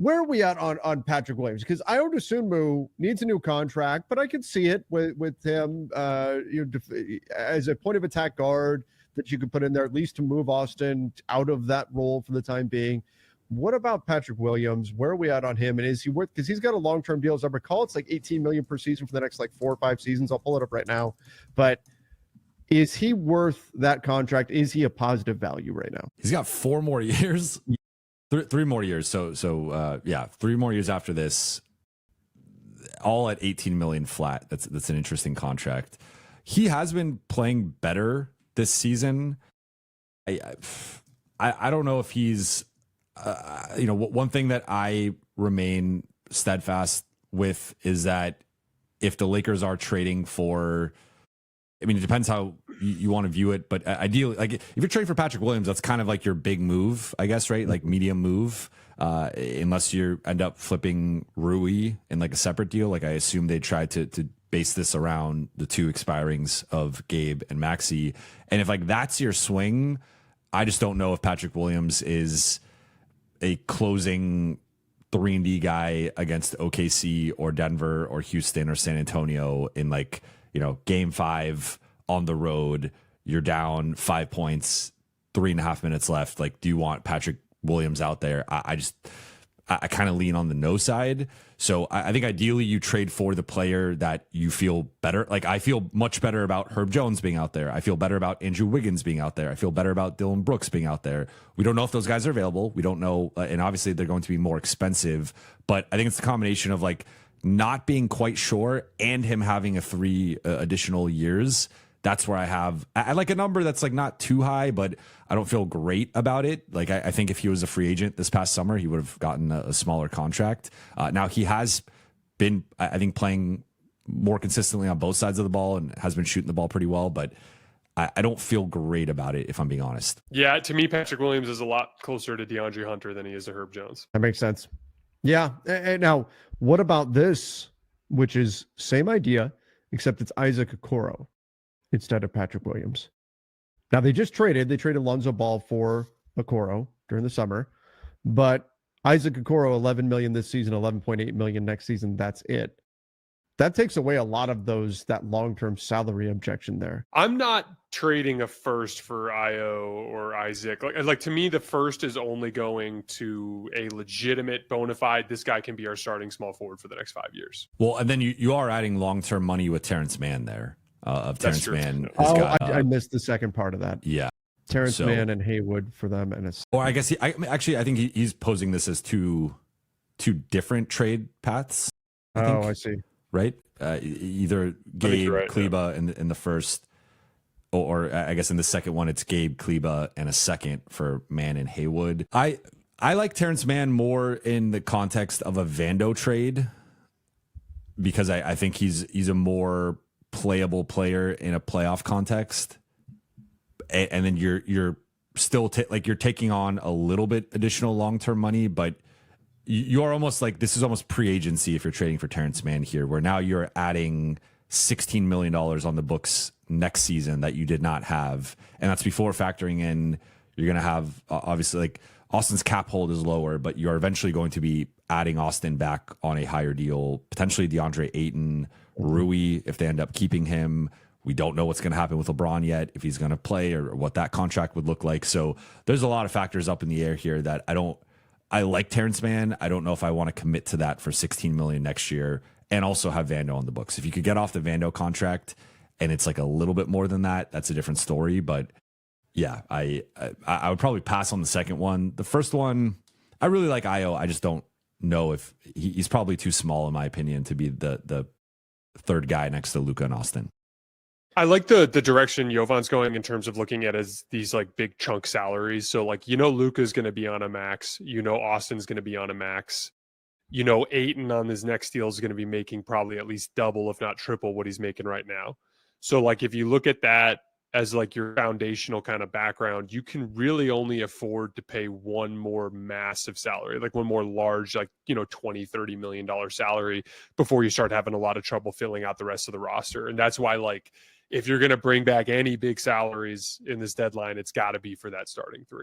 where are we at on Patrick Williams? Because Ayo Dosunmu needs a new contract, but I can see it with him as a point of attack guard that you could put in there, at least to move Austin out of that role for the time being. What about Patrick Williams? Where are we at on him? And is he worth, because he's got a long-term deal, as I recall, it's like $18 million per season for the next like 4 or 5 seasons. I'll pull it up right now. But is he worth that contract? Is he a positive value right now? He's got 4 more years. 3 more years. So 3 more years after this, all at 18 million flat. That's an interesting contract. He has been playing better this season. I don't know if he's, one thing that I remain steadfast with is that if the Lakers are trading for, I mean, it depends how you want to view it, but ideally, like if you're trading for Patrick Williams, that's kind of like your big move, I guess, right? Like medium move, unless you end up flipping Rui in like a separate deal. Like I assume they tried to base this around the 2 expirings of Gabe and Maxey. And if like that's your swing, I just don't know if Patrick Williams is a closing 3-and-D guy against OKC or Denver or Houston or San Antonio in like, game 5 on the road, you're down 5 points, 3.5 minutes left. Like, do you want Patrick Williams out there? I kind of lean on the no side. So I think ideally you trade for the player that you feel better. Like I feel much better about Herb Jones being out there. I feel better about Andrew Wiggins being out there. I feel better about Dylan Brooks being out there. We don't know if those guys are available. We don't know. And obviously they're going to be more expensive, but I think it's the combination of like not being quite sure and him having 3 additional years. That's where I like a number that's like not too high, but I don't feel great about it. Like I think if he was a free agent this past summer, he would have gotten a smaller contract. Now he has been, I think, playing more consistently on both sides of the ball and has been shooting the ball pretty well, but I don't feel great about it, if I'm being honest. Yeah, to me, Patrick Williams is a lot closer to DeAndre Hunter than he is to Herb Jones. That makes sense. Yeah. And now, what about this, which is same idea, except it's Isaac Okoro instead of Patrick Williams. Now they traded Lonzo Ball for Okoro during the summer, but Isaac Okoro, 11 million this season, 11.8 million next season. That's it. That takes away a lot of that long-term salary objection there. I'm not trading a first for Ayo or Isaac. Like to me, the first is only going to a legitimate bona fide, this guy can be our starting small forward for the next 5 years. Well, and then you are adding long-term money with Terance Mann there. Terance Mann. I missed the second part of that. Yeah, Terance Mann and Haywood for them, and or I guess I think he's posing this as two different trade paths. I see. Right, either Gabe Kleba in the first, or I guess in the second one it's Gabe Kleba and a second for Mann and Haywood. I like Terance Mann more in the context of a Vando trade because I think he's a more playable player in a playoff context, and then you're still you're taking on a little bit additional long-term money, but you are almost like this is almost pre-agency if you're trading for Terance Mann here, where now you're adding $16 million on the books next season that you did not have, and that's before factoring in you're going to have obviously like Austin's cap hold is lower, but you're eventually going to be adding Austin back on a higher deal, potentially DeAndre Ayton, Rui, if they end up keeping him. We don't know what's going to happen with LeBron yet, if he's going to play or what that contract would look like. So there's a lot of factors up in the air here that I like Terance Mann. I don't know if I want to commit to that for $16 million next year and also have Vando on the books. If you could get off the Vando contract and it's like a little bit more than that, that's a different story. But yeah, I would probably pass on the second one. The first one, I really like Ayo. I just don't know if he's probably too small, in my opinion, to be the third guy next to Luka and Austin. I like the direction Jovan's going in terms of looking at as these like big chunk salaries. So like, Luka's going to be on a max, Austin's going to be on a max, Ayton on his next deal is going to be making probably at least double, if not triple what he's making right now. So like, if you look at that as like your foundational kind of background, you can really only afford to pay one more massive salary, like one more large, like, $20-30 million salary before you start having a lot of trouble filling out the rest of the roster. And that's why, like, if you're going to bring back any big salaries in this deadline, it's got to be for that starting 3.